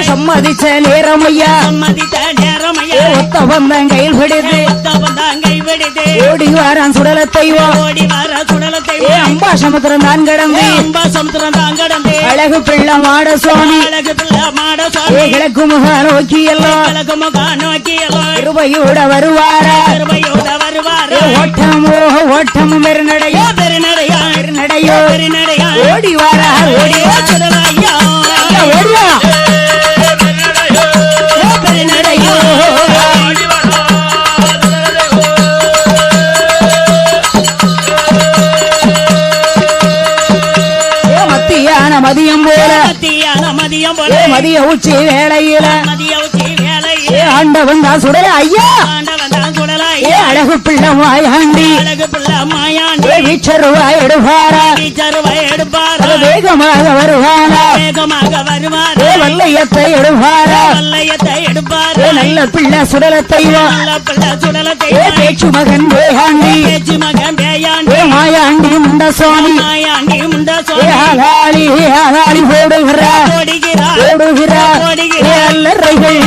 சம்மதிச்ச நேரமையா ஒத்த வந்தான் கையில் பிடித்து ஓடி வாரான் சுடல தெய்வம் அம்பா சமுத்திரம் தான் கடந்து அழகு பிள்ளை மாட சுவாமி கிழக்கு முக நோக்கி எல்லாம் இருவையோட வருவாரா ஓட்டமோ ஓட்டமும் பெருநடையோ ஓடி வாரா ஓடியா பெருநடையோ மதியம் போல மதிய உச்சி வேளையில ஆண்டவன் தான் சுடல ஐயா அழகு பிள்ளை மாயாண்டி வீச்சருவாய் எடுப்பாரா வேகமாக வருவாரா வல்லையத்தை எடுப்பாரா நல்ல பிள்ளை சுடல தெய்வம் பேச்சு மகன் வேகாண்டி மாயாண்டி முண்ட சுவாமி போடுகிறார் அல்லறைகள்